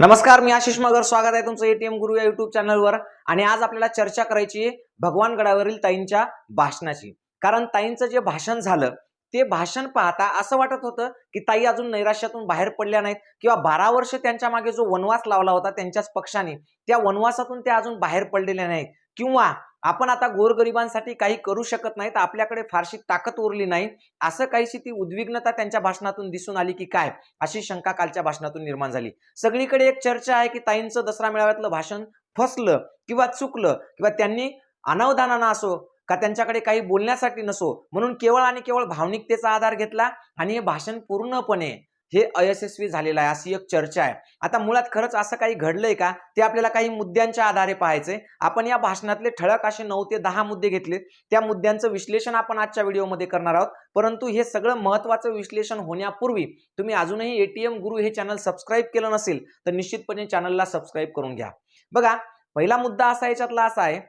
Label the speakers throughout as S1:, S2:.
S1: नमस्कार, मी आशिष मगर. स्वागत आहे तुमचं एटीएम गुरु या युट्यूब चॅनलवर. आणि आज आपल्याला चर्चा करायची आहे भगवानगडावरील ताईंच्या भाषणाची. कारण ताईंचं जे भाषण झालं ते भाषण पाहता असं वाटत होतं की ताई अजून नैराश्यातून बाहेर पडल्या नाहीत किंवा 12 वर्ष त्यांच्या मागे जो वनवास लावला होता त्यांच्याच पक्षाने, त्या वनवासातून त्या अजून बाहेर पडलेल्या नाहीत. किंवा आपण आता गोरगरिबांसाठी काही करू शकत नाही, तर आपल्याकडे फारशी ताकद उरली नाही, असं काहीशी ती उद्विग्नता त्यांच्या भाषणातून दिसून आली की काय, अशी शंका कालच्या भाषणातून निर्माण झाली. सगळीकडे एक चर्चा आहे की ताईंचं दसरा मेळाव्यातलं भाषण फसलं किंवा चुकलं किंवा त्यांनी अनावधानानं असो का त्यांच्याकडे काही बोलण्यासाठी नसो म्हणून केवळ आणि केवळ भावनिकतेचा आधार घेतला आणि हे भाषण पूर्णपणे हे अयशस्वी झालेलं आहे, अशी एक चर्चा आहे. आता मुळात खरंच असं काही घडलंय का ते आपल्याला काही मुद्द्यांच्या आधारे पाहायचंय. आपण या भाषणातले ठळक असे 9 ते 10 मुद्दे घेतले, त्या मुद्द्यांचं विश्लेषण आपण आजच्या व्हिडिओमध्ये करणार आहोत. परंतु हे सगळं महत्त्वाचं विश्लेषण होण्यापूर्वी तुम्ही अजूनही एटीएम गुरु हे चॅनल सबस्क्राईब केलं नसेल तर निश्चितपणे चॅनलला सबस्क्राईब करून घ्या. बघा, पहिला मुद्दा असा याच्यातला असा आहे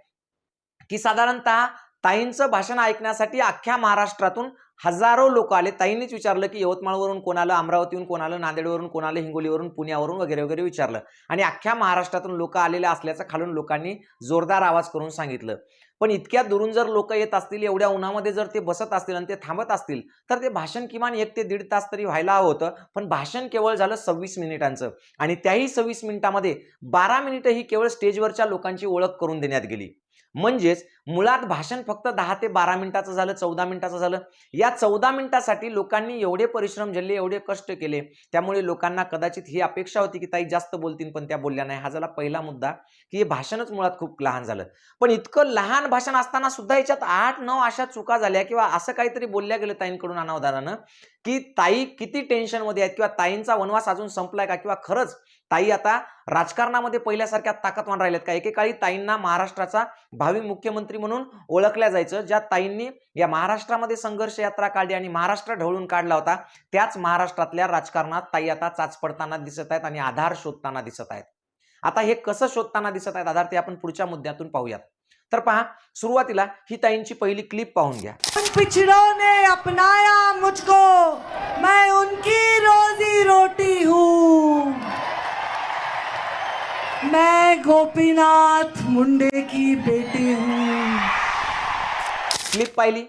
S1: की साधारणतः ताईंचं भाषण ऐकण्यासाठी अख्ख्या महाराष्ट्रातून हजारो लोक आले. ताईंनीच विचारलं की यवतमाळवरून कोण आलं, अमरावतीहून कोण आलं, नांदेडवरून कोण आलं, हिंगोलीवरून, पुण्यावरून वगैरे वगैरे विचारलं. आणि अख्ख्या महाराष्ट्रातून लोक आलेले असल्याचं खालून लोकांनी जोरदार आवाज करून सांगितलं. पण इतक्या दुरून जर लोक येत असतील, एवढ्या उन्हामध्ये जर ते बसत असतील आणि ते थांबत असतील तर ते भाषण किमान 1 ते 1.5 तास तरी व्हायला हवं होतं. पण भाषण केवळ झालं 26 मिनिटांचं आणि त्याही 26 मिनिटांमध्ये 12 मिनिटं ही केवळ स्टेजवरच्या लोकांची ओळख करून देण्यात गेली. म्हणजेच मुळात भाषण फक्त 10 ते 12 मिनिटाचं झालं, 14 मिनिटाचं झालं. या 14 मिनिटासाठी लोकांनी एवढे परिश्रम झेलले, एवढे कष्ट केले, त्यामुळे लोकांना कदाचित ही अपेक्षा होती की ताई जास्त बोलतील, पण त्या बोलल्या नाही. हा झाला पहिला मुद्दा की हे भाषणच मुळात खूप लहान झालं. पण इतकं लहान भाषण असताना सुद्धा याच्यात 8-9 अशा चुका झाल्या किंवा असं काहीतरी बोलल्या गेलं ताईंकडून अनावधानानं की ताई किती टेन्शनमध्ये आहेत किंवा ताईंचा वनवास अजून संपलाय का किंवा खरंच ताई आता राजकारणामध्ये पहिल्यासारख्या ताकदवान राहिल्यात का. एकेकाळी ताईंना महाराष्ट्राचा भावी मुख्यमंत्री म्हणून ओळखल्या जायचं. ज्या ताईंनी या महाराष्ट्रामध्ये संघर्ष यात्रा काढली आणि महाराष्ट्र ढवळून काढला होता, त्याच महाराष्ट्रातल्या राजकारणात ताई आता चाच पडताना दिसत आहेत आणि आधार शोधताना दिसत आहेत. आता हे कसं शोधताना दिसत आहेत आधार, ते आपण पुढच्या मुद्द्यातून पाहूयात. तर पहा, सुरुवातीला ही ताईंची पहिली क्लिप पाहून घ्या.
S2: पिछड़ों ने अपनाया मुझको, मैं उनकी रोजी रोटी हूँ, मैं गोपीनाथ मुंडे की बेटी हूँ.
S1: क्लिप पाहिली.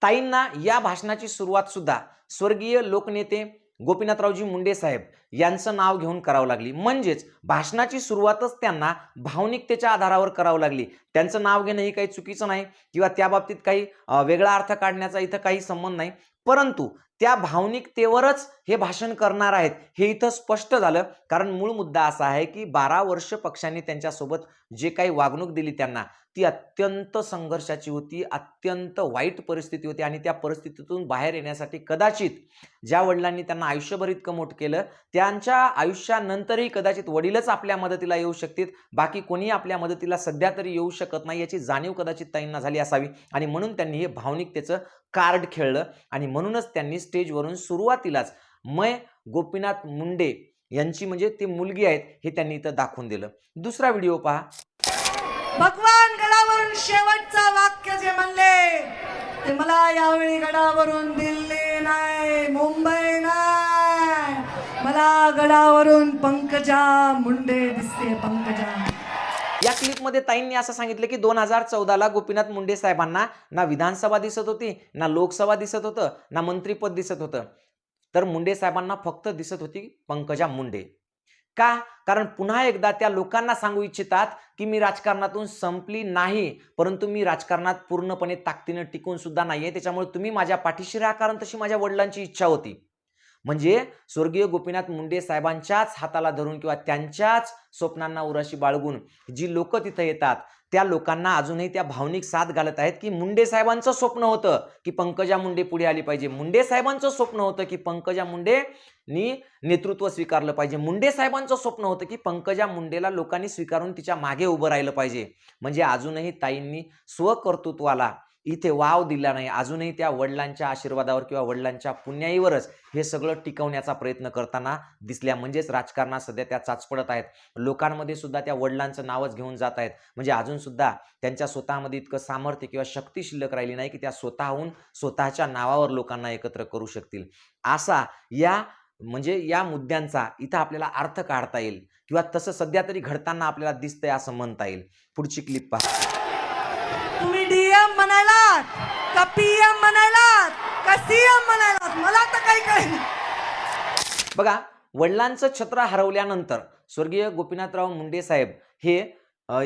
S1: ताईंना या भाषणाची सुरुवात सुद्धा स्वर्गीय लोकनेते गोपीनाथरावजी मुंडे साहेब यांचं नाव घेऊन करावं लागली. म्हणजेच भाषणाची सुरुवातच त्यांना भावनिकतेच्या आधारावर करावं लागली. त्यांचं नाव घेणं ही काही चुकीचं नाही किंवा त्या बाबतीत काही वेगळा अर्थ काढण्याचा इथं काही संबंध नाही, परंतु त्या भावनिकतेवरच हे भाषण करणार आहेत हे इथं स्पष्ट झालं. कारण मूळ मुद्दा असा आहे की 12 वर्ष पक्षांनी त्यांच्यासोबत जे काही वागणूक दिली त्यांना, ती अत्यंत संघर्षाची होती, अत्यंत वाईट परिस्थिती होती. आणि त्या परिस्थितीतून बाहेर येण्यासाठी कदाचित ज्या वडिलांनी त्यांना आयुष्यभर इतकं मोठं केलं, त्यांच्या आयुष्यानंतरही कदाचित वडीलच आपल्या मदतीला येऊ शकतील, बाकी कोणी आपल्या मदतीला सध्या तरी येऊ शकत नाही, याची जाणीव कदाचित ताईंना झाली असावी. आणि म्हणून त्यांनी हे भावनिकतेचं कार्ड खेळलं आणि म्हणूनच त्यांनी स्टेजवरून सुरुवातीलाच मै गोपीनाथ मुंडे यांची म्हणजे ती मुलगी आहेत हे त्यांनी इथं दाखवून दिलं. दुसरा व्हिडिओ पहा.
S2: भगवान गडावरून शेवटचं वाक्य जे म्हणले ते मला यावेळी गडावरून दिल्ली नाही, मुंबई नाही, मला गडावरून पंकजा मुंडे दिसते. पंकजा.
S1: या क्लिपमध्ये ताईंनी असं सांगितलं की 2014ला गोपीनाथ मुंडे साहेबांना ना विधानसभा दिसत होती, ना लोकसभा दिसत होतं, ना मंत्रीपद दिसत होतं, तर मुंडे साहेबांना फक्त दिसत होती पंकजा मुंडे. का? कारण पुन्हा एकदा त्या लोकांना सांगू इच्छितात की मी राजकारणातून संपली नाही, परंतु मी राजकारणात पूर्णपणे ताकदीने टिकून सुद्धा नाहीये, त्याच्यामुळे तुम्ही माझ्या पाठीशी राहा, कारण तशी माझ्या वडिलांची इच्छा होती. म्हणजे स्वर्गीय गोपीनाथ मुंडे साहेबांच्याच हाताला धरून किंवा त्यांच्याच स्वप्नांना उराशी बाळगून जी लोक तिथं येतात त्या लोकांना अजूनही त्या भावनिक साथ घालत आहेत की मुंडे साहेबांचं स्वप्न होतं की पंकजा मुंडे पुढे आली पाहिजे, मुंडे साहेबांचं स्वप्न होतं की पंकजा मुंडेनी नेतृत्व स्वीकारलं पाहिजे, मुंडे साहेबांचं स्वप्न होतं की पंकजा मुंडेला लोकांनी स्वीकारून तिच्या मागे उभं राहिलं पाहिजे. म्हणजे अजूनही ताईंनी स्वकर्तृत्वाला इथे वाव दिला नाही. अजूनही त्या वडिलांच्या आशीर्वादावर किंवा वडिलांच्या पुण्याईवरच हे सगळं टिकवण्याचा प्रयत्न करताना दिसल्या. म्हणजेच राजकारणात सध्या त्या चाचपडत आहेत, लोकांमध्ये सुद्धा त्या वडिलांचं नावच घेऊन जात आहेत. म्हणजे अजून सुद्धा त्यांच्या स्वतःमध्ये इतकं सामर्थ्य किंवा शक्ती शिल्लक राहिली नाही की त्या स्वतःहून स्वतःच्या नावावर लोकांना एकत्र करू शकतील. असा या म्हणजे या मुद्द्यांचा इथं आपल्याला अर्थ काढता येईल किंवा तसं सध्या तरी घडताना आपल्याला दिसतंय असं म्हणता येईल. पुढची क्लिप पहा.
S2: तुम्ही डीएम म्हणायलात का पीएम म्हणायलात का सीएम म्हणायलात मला तर काही कळेना.
S1: बघा, वडिलांचं छत्र हरवल्यानंतर स्वर्गीय गोपीनाथराव मुंडे साहेब हे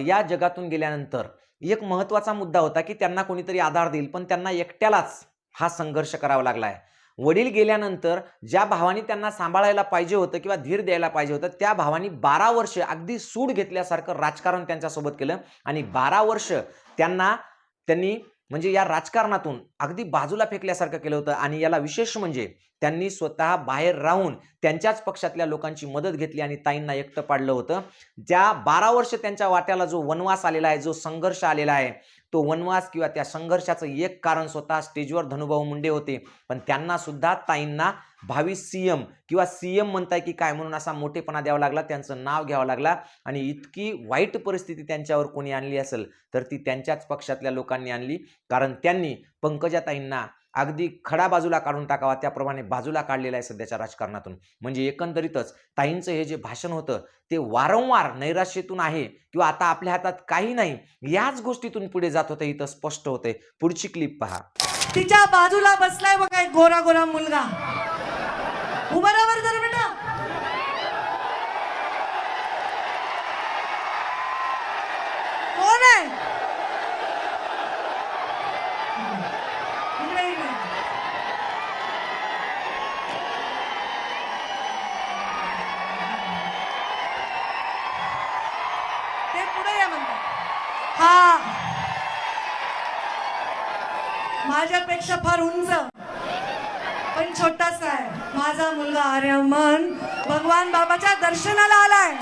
S1: या जगातून गेल्यानंतर एक महत्त्वाचा मुद्दा होता की त्यांना कोणीतरी आधार देईल, पण त्यांना एकट्यालाच हा संघर्ष करावा लागलाय. वडील गेल्यानंतर ज्या भावानी त्यांना सांभाळायला पाहिजे होतं किंवा धीर द्यायला पाहिजे होतं, त्या भावानी 12 वर्ष अगदी सूड घेतल्यासारखं राजकारण त्यांच्यासोबत केलं आणि 12 वर्ष त्यांनी म्हणजे या राजकारणातून अगदी बाजूला फेकल्यासारखं केलं होतं. आणि याला विशेष म्हणजे त्यांनी स्वतः बाहेर राहून त्यांच्याच पक्षातल्या लोकांची मदत घेतली आणि ताईंना एकटं पाडलं होतं. ज्या 12 वर्ष त्यांच्या वाट्याला जो वनवास आलेला आहे, जो संघर्ष आलेला आहे, तो वनवास किंवा त्या संघर्षाचं एक कारण स्वतः स्टेजवर धनुभाऊ मुंडे होते. पण त्यांना सुद्धा ताईंना भावी सीएम किंवा सीएम म्हणताय की काय म्हणून असा मोठेपणा द्यावा लागला, त्यांचं नाव घ्यावं लागला. आणि इतकी वाईट परिस्थिती त्यांच्यावर कोणी आणली असेल तर ती त्यांच्याच पक्षातल्या लोकांनी आणली. कारण त्यांनी पंकजाताईंना अगदी खडा बाजूला काढून टाकावा त्याप्रमाणे बाजूला काढलेला आहे सध्याच्या राजकारणातून. म्हणजे एकंदरीतच ताईंचं हे जे भाषण होतं ते वारंवार नैराश्यातून आहे किंवा आता आपल्या हातात काही नाही याच गोष्टीतून पुढे जात होते, इथं स्पष्ट होते. पुढची क्लिप पहा.
S2: तिच्या बाजूला बसलाय बघा एक गोरा गोरा मुलगा. उभा राहा बरं जरा बेटा. कोण आहे? इकडे, इकडे. ते पुढे या म्हणतात. हा माझ्यापेक्षा फार उंच पण छोटासा आहे माझा मुलगा आर्यमन. भगवान बाबाच्या दर्शनाला आलाय.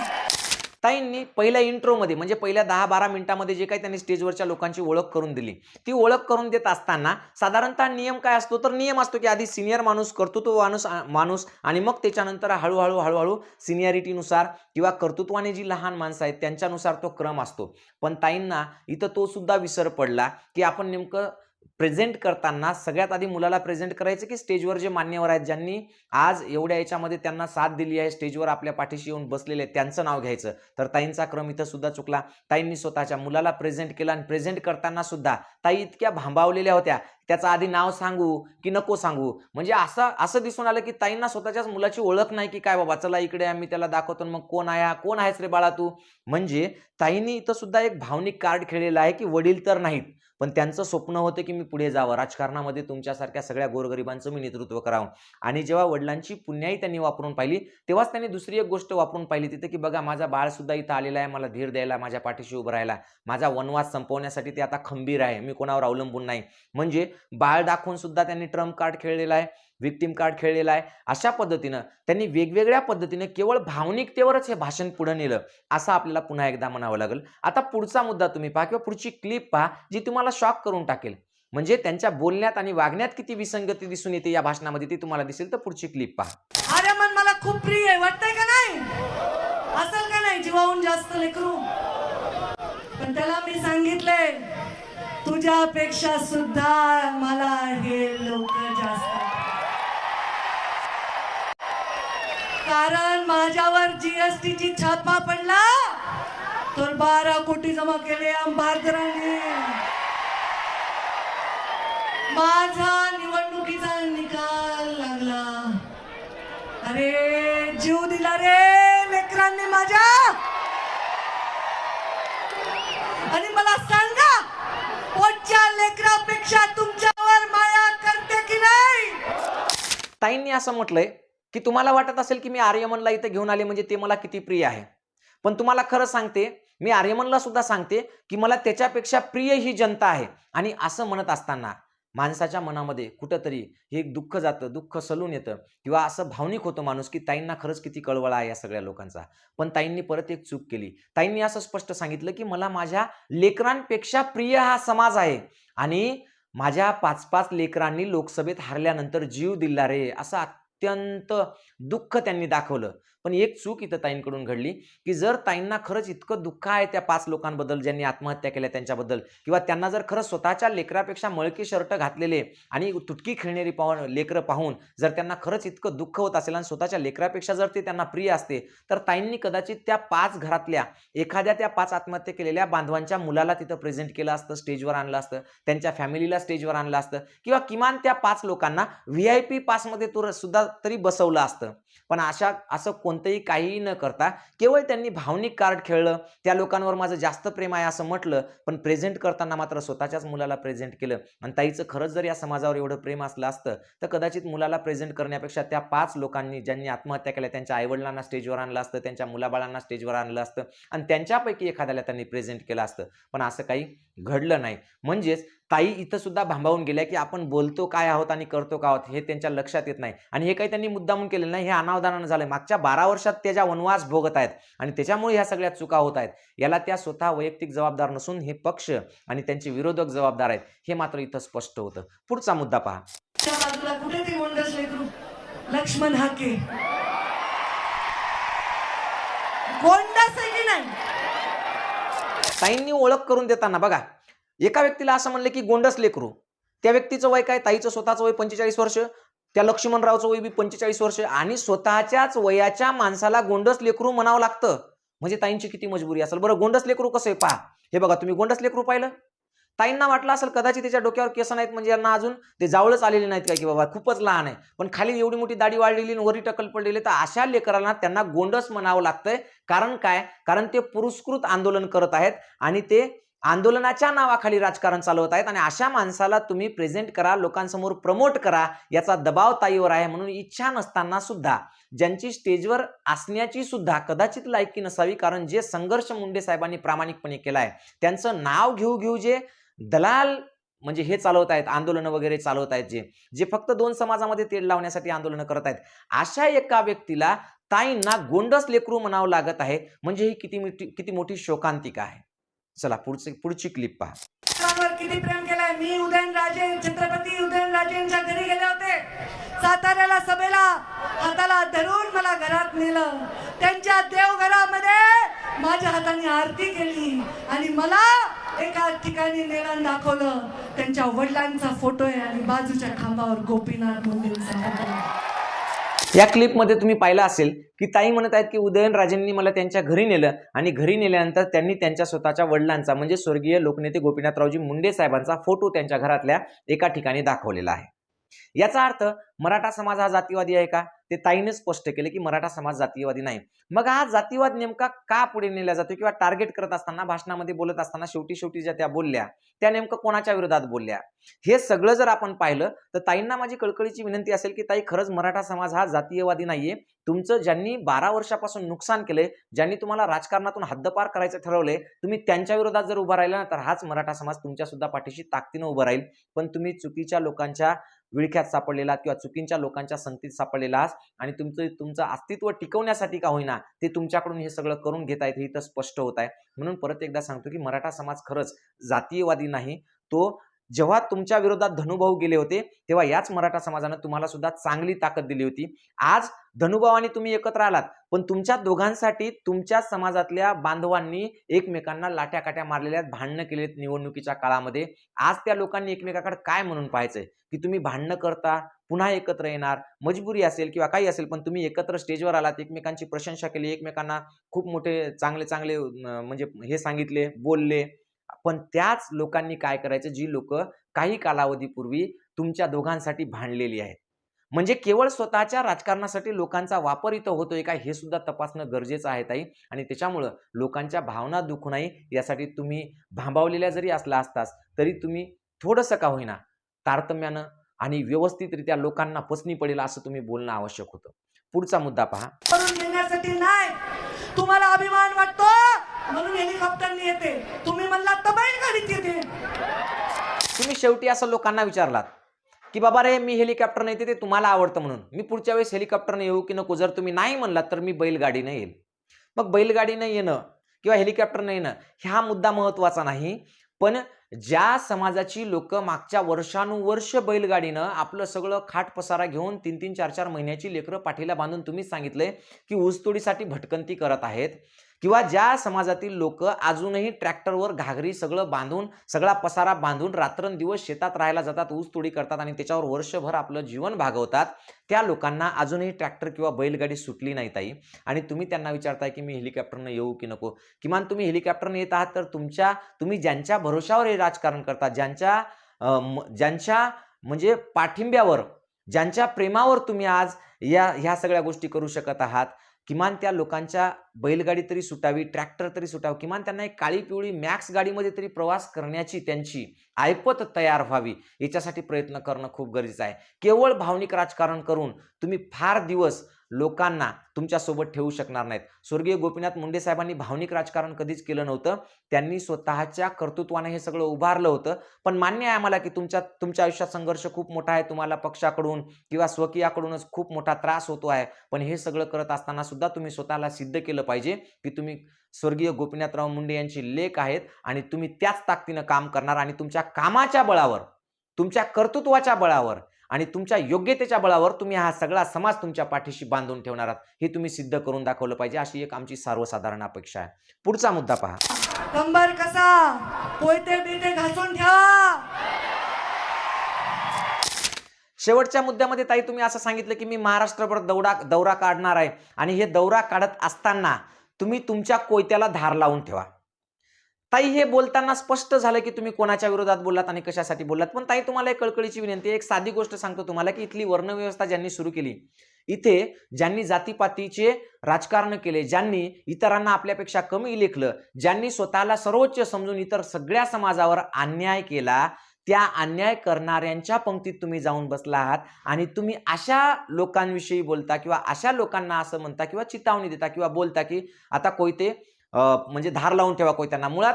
S1: ताईंनी पहिल्या इंट्रोमध्ये म्हणजे पहिल्या 10-12 मिनिटांमध्ये जे काही त्यांनी स्टेजवरच्या लोकांची ओळख करून दिली, ती ओळख करून देत असताना साधारणतः नियम काय असतो, तर नियम असतो की आधी सिनियर माणूस, कर्तृत्व माणूस आणि मग त्याच्यानंतर हळूहळू सिनियरिटीनुसार किंवा कर्तृत्वाने जी लहान माणसं आहेत त्यांच्यानुसार तो क्रम असतो. पण ताईंना इथं तो सुद्धा विसर पडला की आपण नेमकं प्रेझेंट करताना सगळ्यात आधी मुलाला प्रेझेंट करायचं की स्टेजवर जे मान्यवर आहेत, ज्यांनी आज एवढ्या याच्यामध्ये त्यांना साथ दिली आहे, स्टेजवर आपल्या पाठीशी येऊन बसलेले त्यांचं नाव घ्यायचं. तर ताईंचा क्रम इथं सुद्धा चुकला. ताईंनी स्वतःच्या मुलाला प्रेझेंट केलं आणि प्रेझेंट करताना सुद्धा ताई इतक्या भांबावलेल्या होत्या, त्याचं आधी नाव सांगू की नको सांगू. म्हणजे असं दिसून आलं की ताईंना स्वतःच्याच मुलाची ओळख नाही की काय बाबा चला इकडे आम्ही त्याला दाखवतो, मग कोण आहे, कोण आहेस रे बाळा तू. म्हणजे ताईंनी इथं सुद्धा एक भावनिक कार्ड खेळलेलं आहे की वडील तर नाहीत पण त्यांचं स्वप्न होतं की मी पुढे जावं, राजकारणामध्ये तुमच्यासारख्या सगळ्या गोरगरिबांचं मी नेतृत्व करावं. आणि जेव्हा वडिलांची पुण्याई त्यांनी वापरून पाहिली तेव्हाच त्यांनी दुसरी एक गोष्ट वापरून पाहिली तिथे की बघा माझा बाळ सुद्धा इथं आलेला आहे, मला धीर द्यायला, माझ्या पाठीशी उभं राहायला, माझा वनवास संपवण्यासाठी ते आता खंबीर आहे, मी कोणावर अवलंबून नाही. म्हणजे बाळ दाखवून सुद्धा त्यांनी ट्रम्प कार्ड खेळलेला आहे, विक्टिम कार्ड खेळलेला आहे. अशा पद्धतीनं त्यांनी वेगवेगळ्या पद्धतीने केवळ भावनिकतेवरच हे भाषण पुढे नेलं असं आपल्याला पुन्हा एकदा म्हणावं लागेल. आता पुढचा मुद्दा तुम्ही पहा किंवा पुढची क्लिप पहा जी तुम्हाला शॉक करून टाकेल. म्हणजे त्यांच्या बोलण्यात आणि वागण्यात किती विसंगती दिसून येते या भाषणामध्ये ती तुम्हाला दिसेल. तर पुढची क्लिप पहा.
S2: आर्यमन मला खूप प्रिय आहे, वाटतंय का नाही? असेल का नाही? जीवाहून जास्त लेकरू. पण त्याला मी सांगितलंय तुझ्यापेक्षा सुद्धा मला हे लोक जास्त, कारण माझ्यावर जीएसटी ची छापा पडला तर 12 कोटी जमा केले आंबारकरांनी. माझा निवडणुकीचा निकाल लागला, अरे जीव दिला रे लेकरांनी माझ्या. आणि मला सांगा पोटच्या लेकरापेक्षा तुमच्यावर माया करते की नाही?
S1: ताईंनी असं म्हटलंय की तुम्हाला वाटत असेल की मी आर्यमनला इथं घेऊन आले म्हणजे ते मला किती प्रिय आहे, पण तुम्हाला खरं सांगते मी आर्यमनला सुद्धा सांगते की मला त्याच्यापेक्षा प्रिय ही जनता आहे. आणि असं म्हणत असताना माणसाच्या मनामध्ये कुठंतरी हे एक दुःख जातं, दुःख सलून येतं किंवा असं भावनिक होतं माणूस की ताईंना खरंच किती कळवळा आहे या सगळ्या लोकांचा. पण ताईंनी परत एक चूक केली. ताईंनी असं स्पष्ट सांगितलं की मला माझ्या लेकरांपेक्षा प्रिय हा समाज आहे आणि माझ्या 5-5 लेकरांनी लोकसभेत हारल्यानंतर जीव दिला रे, असं अत्यंत दुःख त्यांनी दाखवलं. पण एक चूक इथं ताईंकडून घडली, की जर ताईंना खरंच इतकं दुःख आहे त्या 5 लोकांबद्दल ज्यांनी आत्महत्या केल्या त्यांच्याबद्दल, किंवा त्यांना जर खरंच स्वतःच्या लेकरापेक्षा मळके शर्ट घातलेले आणि तुटकी खेळणारी लेकरं पाहून जर त्यांना खरंच इतकं दुःख होत असेल आणि स्वतःच्या लेकरापेक्षा जर ते त्यांना प्रिय असते, तर ताईंनी कदाचित त्या 5 घरातल्या एखाद्या त्या 5 आत्महत्या केलेल्या बांधवांच्या मुलाला तिथं प्रेझेंट केलं असतं, स्टेजवर आणलं असतं, त्यांच्या फॅमिलीला स्टेजवर आणलं असतं, किंवा किमान त्या 5 लोकांना व्हीआयपी पासमध्ये सुद्धा तरी बसवलं असतं. पण असं कोणतंही काहीही न करता केवळ त्यांनी भावनिक कार्ड खेळलं, त्या लोकांवर माझं जास्त प्रेम आहे असं म्हटलं, पण प्रेझेंट करताना मात्र स्वतःच्याच मुलाला प्रेझेंट केलं. आणि ताईचं खरंच जर या समाजावर एवढं प्रेम असलं असतं, तर कदाचित मुलाला प्रेझेंट करण्यापेक्षा त्या 5 लोकांनी ज्यांनी आत्महत्या केल्या त्यांच्या आईवडिलांना स्टेजवर आणलं असतं, त्यांच्या मुलाबाळांना स्टेजवर आणलं असतं आणि त्यांच्यापैकी एखाद्याला त्यांनी प्रेझेंट केलं असतं. पण असं काही घडलं नाही. म्हणजेच ताई इथं सुद्धा भांबावून गेल्या, की आपण बोलतो काय आहोत आणि करतो काय आहोत हे त्यांच्या लक्षात येत नाही. आणि हे काही त्यांनी मुद्दामून केलेलं नाही, हे अनावधानानं झालंय. मागच्या 12 वर्षात त्या ज्या वनवास भोगत आहेत आणि त्याच्यामुळे ह्या सगळ्या चुका होत आहेत, याला त्या स्वतः वैयक्तिक जबाबदार नसून हे पक्ष आणि त्यांचे विरोधक जबाबदार आहेत, हे मात्र इथं स्पष्ट होतं. पुढचा मुद्दा पहा.
S2: त्या बाजूला कुठे ते गोंडस लेकरू लक्ष्मण हाके गोंडस आहे की नाही?
S1: ताईंनी ओळख करून देताना बघा, एका व्यक्तीला असं म्हणलं की गोंडस लेकरू. त्या व्यक्तीचं वय काय? ताईचं स्वतःचं वय 45 वर्ष, त्या लक्ष्मणरावचं वय बी 45 वर्ष, आणि स्वतःच्याच वयाच्या माणसाला गोंडस लेकरू म्हणावं लागतं. म्हणजे ताईंची किती मजबुरी असेल. बरं, गोंडस लेकरू कसं आहे पहा. हे बघा, तुम्ही गोंडस लेकरू पाहिलं? ताईंना वाटलं असेल कदाचित त्याच्या डोक्यावर केस नाहीत, म्हणजे यांना अजून ते जावळच आलेले नाहीत काय, की बाबा खूपच लहान आहे. पण खाली एवढी मोठी दाढी वाढलेली आणि वरी टक्कल पडलेली, तर अशा लेकरांना त्यांना गोंडस म्हणावं लागतंय. कारण काय? कारण ते पुरस्कृत आंदोलन करत आहेत आणि ते आंदोलनाच्या नावाखाली राजकारण चालवत आहेत, आणि अशा माणसाला तुम्ही प्रेझेंट करा, लोकांसमोर प्रमोट करा, याचा दबाव ताईवर आहे. म्हणून इच्छा नसताना सुद्धा, ज्यांची स्टेजवर असण्याची सुद्धा कदाचित लायकी नसावी, कारण जे संघर्ष मुंडे साहेबांनी प्रामाणिकपणे केलाय, त्यांचं नाव घेऊ जे दलाल म्हणजे हे चालवत आहेत, आंदोलनं वगैरे चालवत आहेत, जे फक्त 2 समाजामध्ये तेढ लावण्यासाठी आंदोलनं करत आहेत, अशा एका व्यक्तीला ताईंना गोंडस लेकरू म्हणावं लागत आहे. म्हणजे ही किती मोठी शोकांतिका आहे. चला पुढची क्लिप पहा.
S2: मित्रांवर किती प्रेम केलंय. मी उदयनराजे, छत्रपती उदयनराजेंच्या घरी गेले होते साताऱ्याला सभेला. हाताला धरून मला घरात नेलं. त्यांच्या देवघरामध्ये माझ्या हाताने आरती केली आणि मला एका ठिकाणी नेलं, दाखवलं. त्यांच्या वडिलांचा फोटो आहे आणि बाजूच्या खांबावर गोपीनाथ मुंडेंचा फोटो आहे.
S1: या क्लिपमध्ये तुम्ही पाहिलं असेल की ताई म्हणत आहेत की उदयनराजेंनी मला त्यांच्या घरी नेलं आणि घरी नेल्यानंतर त्यांनी त्यांच्या स्वतःच्या वडिलांचा म्हणजे स्वर्गीय लोकनेते गोपीनाथरावजी मुंडे साहेबांचा फोटो त्यांच्या घरातल्या एका ठिकाणी दाखवलेला आहे. याचा अर्थ मराठा समाज हा जातीवादी आहे का? ते ताईने स्पष्ट केले की मराठा समाज जातीयवादी नाही. मग हा जातीवाद नेमका का पुढे नेला जातो, किंवा टार्गेट करत असताना, भाषणामध्ये बोलत असताना शेवटी ज्या त्या बोलल्या त्या नेमकं कोणाच्या विरोधात बोलल्या, हे सगळं जर आपण पाहिलं तर ताईंना माझी कळकळीची विनंती असेल की ताई, खरंच मराठा समाज हा जातीयवादी नाहीये. तुमचं ज्यांनी 12 वर्षापासून नुकसान केलंय, ज्यांनी तुम्हाला राजकारणातून हद्दपार करायचं ठरवलंय, तुम्ही त्यांच्या विरोधात जर उभा राहिला ना, तर हाच मराठा समाज तुमच्या सुद्धा पाठीशी ताकदीनं उभं राहील. पण तुम्ही चुकीच्या लोकांच्या विळख्यात सापडलेला किंवा चुकीच्या लोकांच्या संगतीत सापडलेला आहात, आणि तुमचं अस्तित्व टिकवण्यासाठी का होईना ते तुमच्याकडून हे सगळं करून घेत आहेत, हे इथं स्पष्ट होत आहे. म्हणून परत एकदा सांगतो की मराठा समाज खरंच जातीयवादी नाही. तो जेव्हा तुमच्या विरोधात धनुभाऊ गेले होते तेव्हा याच मराठा समाजानं तुम्हाला सुद्धा चांगली ताकद दिली होती. आज धनुभावानी तुम्ही एकत्र आलात, पण तुमच्या दोघांसाठी तुमच्या समाजातल्या बांधवांनी एकमेकांना लाट्याकाट्या मारलेल्या, भांडणं केलेत निवडणुकीच्या काळामध्ये. आज त्या लोकांनी एकमेकाकडे काय म्हणून पाहायचंय की तुम्ही भांडणं करता, पुन्हा एकत्र येणार, मजबुरी असेल किंवा काही असेल, पण तुम्ही एकत्र स्टेजवर आलात, एकमेकांची प्रशंसा केली, एकमेकांना खूप मोठे चांगले म्हणजे हे सांगितले, बोलले. पण त्याच लोकांनी काय करायचं, जी लोक काही कालावधीपूर्वी तुमच्या दोघांसाठी भांडलेली आहेत. म्हणजे केवळ स्वतःच्या राजकारणासाठी लोकांचा वापर इथं होतोय का, हे सुद्धा तपासणं गरजेचं आहे ताई. आणि त्याच्यामुळं लोकांच्या भावना दुखू नये यासाठी तुम्ही भांबावलेल्या जरी असला असतास तरी तुम्ही थोडंसं का होईना तारतम्यानं आणि व्यवस्थितरित्या लोकांना पसनी पडेल असं तुम्ही बोलणं आवश्यक होतं. पुढचा मुद्दा पहा.
S2: करून घेण्यासाठी नाही. तुम्हाला अभिमान वाटतो म्हणून हेलिकॉप्टरने येते. तुम्ही म्हणला तर बैलगाडीत येते.
S1: तुम्ही शेवटी असं लोकांना विचारलात की बाबा रे, मी हेलिकॉप्टर नाही ते तुम्हाला आवडतं म्हणून मी पुढच्या वेळेस हेलिकॉप्टरने येऊ की नको. जर तुम्ही नाही म्हणलात तर मी बैलगाडीने येईल. मग बैलगाडीने येणं किंवा हेलिकॉप्टरने येणं हा मुद्दा महत्वाचा नाही, पण ज्या समाजाची लोक मागच्या वर्षानुवर्ष बैलगाडीनं आपलं सगळं खाट पसारा घेऊन 3-3, 4-4 महिन्याची लेकरं पाठीला बांधून तुम्ही सांगितलंय की ऊसतोडीसाठी भटकंती करत आहेत, किंवा ज्या समाजातील लोक अजूनही ट्रॅक्टरवर घागरी सगळं बांधून, सगळा पसारा बांधून रात्रंदिवस शेतात राहायला जातात, ऊसतोडी करतात आणि त्याच्यावर वर्षभर आपलं जीवन भागवतात, त्या लोकांना अजूनही ट्रॅक्टर किंवा बैलगाडी सुटली नाही ताई. आणि तुम्ही त्यांना विचारताय की मी हेलिकॉप्टरनं येऊ की नको. किमान तुम्ही हेलिकॉप्टरने येत आहात तर तुम्ही ज्यांच्या भरोशावर हे राजकारण करता, ज्यांच्या म्हणजे पाठिंब्यावर, ज्यांच्या प्रेमावर तुम्ही आज ह्या सगळ्या गोष्टी करू शकत आहात, किमान त्या लोकांच्या बैलगाडी तरी सुटावी, ट्रॅक्टर तरी सुटावं, किमान त्यांना एक काळी पिवळी मॅक्स गाडीमध्ये तरी प्रवास करण्याची त्यांची ऐपत तयार व्हावी, याच्यासाठी प्रयत्न करणं खूप गरजेचं आहे. केवळ भावनिक राजकारण करून तुम्ही फार दिवस लोकांना तुमच्यासोबत ठेवू शकणार नाहीत. स्वर्गीय गोपीनाथ मुंडे साहेबांनी भावनिक राजकारण कधीच केलं नव्हतं. त्यांनी स्वतःच्या कर्तृत्वाने हे सगळं उभारलं होतं. पण मान्य आहे आम्हाला की तुमच्या आयुष्यात संघर्ष खूप मोठा आहे, तुम्हाला पक्षाकडून किंवा स्वकीयाकडूनच खूप मोठा त्रास होतो आहे. पण हे सगळं करत असताना सुद्धा तुम्ही स्वतःला सिद्ध केलं पाहिजे की तुम्ही स्वर्गीय गोपीनाथराव मुंडे यांची लेक आहेत आणि तुम्ही त्याच ताकदीनं काम करणार आणि तुमच्या कामाच्या बळावर, तुमच्या कर्तृत्वाच्या बळावर आणि तुमच्या योग्यतेच्या बळावर तुम्ही हा सगळा समाज तुमच्या पाठीशी बांधून ठेवणार आहात, हे तुम्ही सिद्ध करून दाखवलं पाहिजे, अशी एक आमची सर्वसाधारण अपेक्षा आहे. पुढचा मुद्दा पहा.
S2: कंबर कसा पोयते बिते घासून ठेवा.
S1: शेवटच्या मुद्द्यामध्ये ताई तुम्ही असं सांगितलं की मी महाराष्ट्रभर दौरा काढणार आहे आणि हे दौरा काढत असताना तुम्ही तुमच्या कोयत्याला धार लावून ठेवा. ताई हे बोलताना स्पष्ट झालं की तुम्ही कोणाच्या विरोधात बोललात आणि कशासाठी बोललात. पण ताई तुम्हाला एक कळकळीची विनंती आहे, एक साधी गोष्ट सांगतो तुम्हाला की इथली वर्णव्यवस्था ज्यांनी सुरू केली, इथे ज्यांनी जातीपातीचे राजकारण केले, ज्यांनी इतरांना आपल्यापेक्षा कमी लेखलं, ज्यांनी स्वतःला सर्वोच्च समजून इतर सगळ्या समाजावर अन्याय केला, त्या अन्याय करणाऱ्यांच्या पंक्तीत तुम्ही जाऊन बसला आहात आणि तुम्ही अशा लोकांविषयी बोलता किंवा अशा लोकांना असं म्हणता किंवा चितावणी देता किंवा बोलता की आता कोयते म्हणजे धार लावून ठेवा कोयत्यांना. मुळात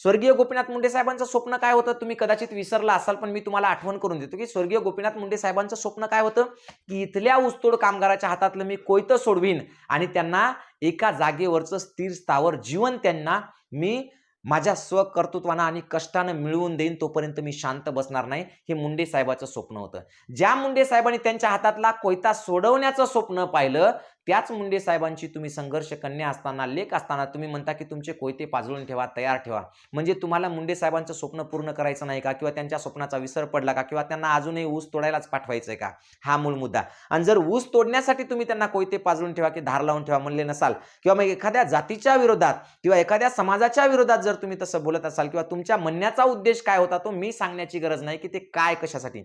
S1: स्वर्गीय गोपीनाथ मुंडे साहेबांचं स्वप्न काय होतं तुम्ही कदाचित विसरला असाल, पण मी तुम्हाला आठवण करून देतो की स्वर्गीय गोपीनाथ मुंडे साहेबांचं स्वप्न काय होतं की इथल्या ऊसतोड कामगाराच्या हातातलं मी कोयतं सोडवीन आणि त्यांना एका जागेवरचं स्थिर स्थावर जीवन त्यांना मी माझ्या स्वकर्तृत्वानं आणि कष्टानं मिळवून देईन, तोपर्यंत मी शांत बसणार नाही, हे मुंडे साहेबाचं स्वप्न होतं. ज्या मुंडे साहेबांनी त्यांच्या हातातला कोयता सोडवण्याचं स्वप्न पाहिलं, त्याच मुंडे साहेबांची तुम्ही संघर्ष कन्या असताना, लेख असताना तुम्ही म्हणता की तुमचे कोयते पाजळून ठेवा, तयार ठेवा. म्हणजे तुम्हाला मुंडे साहेबांचं स्वप्न पूर्ण करायचं नाही का, किंवा त्यांच्या स्वप्नाचा विसर पडला का, किंवा त्यांना अजूनही ऊस तोडायलाच पाठवायचंय का, हा मूळ मुद्दा. आणि जर ऊस तोडण्यासाठी तुम्ही त्यांना कोयते पाजळून ठेवा की धार लावून ठेवा म्हणले नसाल, किंवा मग एखाद्या जातीच्या विरोधात किंवा एखाद्या समाजाच्या विरोधात जर तुम्ही तसं बोलत असाल, किंवा तुमच्या म्हणण्याचा उद्देश काय होता तो मी सांगण्याची गरज नाही की ते काय कशासाठी,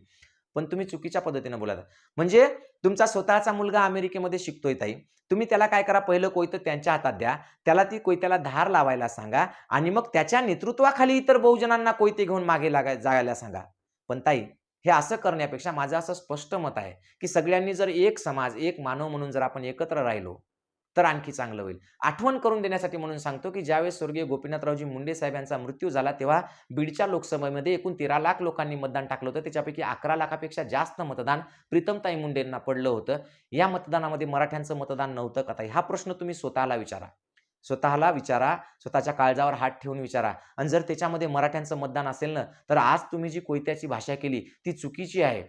S1: पण तुम्ही चुकीच्या पद्धतीने बोलत. म्हणजे तुमचा स्वतःचा मुलगा अमेरिकेमध्ये शिकतोय ताई, तुम्ही त्याला काय करा, पहिलं कोयतं त्यांच्या हातात द्या, त्याला ती कोयत्याला धार लावायला सांगा आणि मग त्याच्या नेतृत्वाखाली इतर बहुजनांना कोयते घेऊन मागे जायला सांगा. पण ताई हे असं करण्यापेक्षा माझं असं स्पष्ट मत आहे की सगळ्यांनी जर एक समाज, एक मानव म्हणून जर आपण एकत्र राहिलो तर आणखी चांगलं होईल. आठवण करून देण्यासाठी म्हणून सांगतो की ज्यावेळेस स्वर्गीय गोपीनाथरावजी मुंडे साहेब यांचा मृत्यू झाला, तेव्हा बीडच्या लोकसभेमध्ये एकूण 13 लाख लोकांनी मतदान टाकलं होतं. त्याच्यापैकी 11 लाखापेक्षा जास्त मतदान प्रीतमताई मुंडेंना पडलं होतं. या मतदानामध्ये मराठ्यांचं मतदान नव्हतं का ताई? हा प्रश्न तुम्ही स्वतःला विचारा, स्वतःच्या काळजावर हात ठेवून विचारा. आणि जर त्याच्यामध्ये मराठ्यांचं मतदान असेल ना, तर आज तुम्ही जी कोयत्याची भाषा केली ती चुकीची आहे,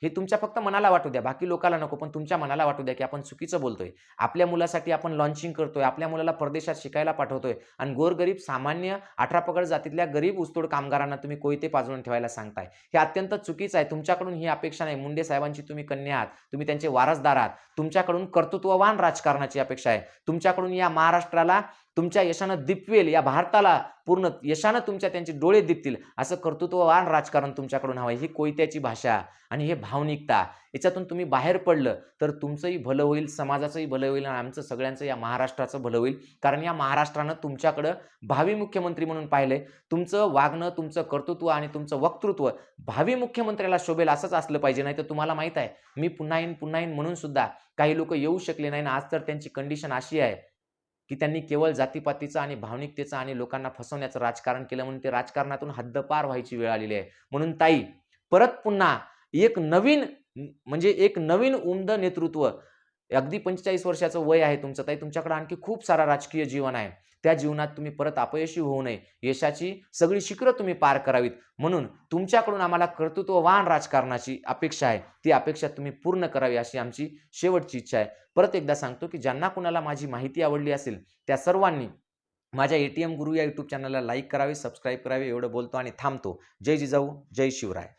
S1: हे तुमच्या फक्त मनाला वाटू द्या, बाकी लोकांना नको, पण तुमच्या मनाला वाटू द्या की आपण चुकीचं बोलतोय. आपल्या मुलासाठी आपण लॉन्चिंग करतोय, आपल्या मुलाला परदेशात शिकायला पाठवतोय आणि गोरगरीब सामान्य 18 पगड जातीतल्या गरीब ऊसतोड कामगारांना तुम्ही कोयते पाजळून ठेवायला सांगताय. हे अत्यंत चुकीचं आहे. तुमच्याकडून ही अपेक्षा नाही. मुंडे साहेबांची तुम्ही कन्या आहात, तुम्ही त्यांचे वारसदार आहात. तुमच्याकडून कर्तृत्ववान राजकारणाची अपेक्षा आहे. तुमच्याकडून या महाराष्ट्राला तुमच्या यशानं दिपवेल, या भारताला पूर्ण यशानं त्यांचे डोळे दिपतील असं कर्तृत्ववान राजकारण तुमच्याकडून हवं आहे. ही कोयत्याची भाषा आणि हे भावनिकता, याच्यातून तुम्ही बाहेर पडलं तर तुमचंही भलं होईल, समाजाचंही भलं होईल आणि आमचं सगळ्यांचं, या महाराष्ट्राचं भलं होईल. कारण या महाराष्ट्रानं तुमच्याकडं भावी मुख्यमंत्री म्हणून पाहिलंय. तुमचं वागणं, तुमचं कर्तृत्व आणि तुमचं वक्तृत्व भावी मुख्यमंत्र्याला शोभेल असंच असलं पाहिजे. नाही तर तुम्हाला माहित आहे, मी पुन्हा येईन म्हणून सुद्धा काही लोक येऊ शकले नाही. आज तर त्यांची कंडिशन अशी आहे की त्यांनी केवळ जातीपातीचं आणि भावनिकतेचं आणि लोकांना फसवण्याचं राजकारण केलं, म्हणून ते राजकारणातून हद्दपार व्हायची वेळ आलेली आहे. म्हणून ताई, परत पुन्हा एक नवीन उमद नेतृत्व अगदी 45 वर्षाचं वय आहे तुमचं ताई, तुमच्याकडे आणखी खूप सारा राजकीय जीवन आहे. त्या जीवनात तुम्ही परत अपयशी होऊ नये, यशाची सगळी शिखरं तुम्ही पार करावीत. म्हणून तुमच्याकडून आम्हाला कर्तृत्ववान राजकारणाची अपेक्षा आहे. ती अपेक्षा तुम्ही पूर्ण करावी अशी आमची शेवटची इच्छा आहे. परत एकदा सांगतो, की ज्यांना कुणाला माझी माहिती आवडली असेल, त्या सर्वांनी माझ्या एटीएम गुरु या यूट्यूब चॅनलला लाईक करावे, सबस्क्राईब करावे एवढं बोलतो आणि थांबतो. जय जिजाऊ, जय शिवराय.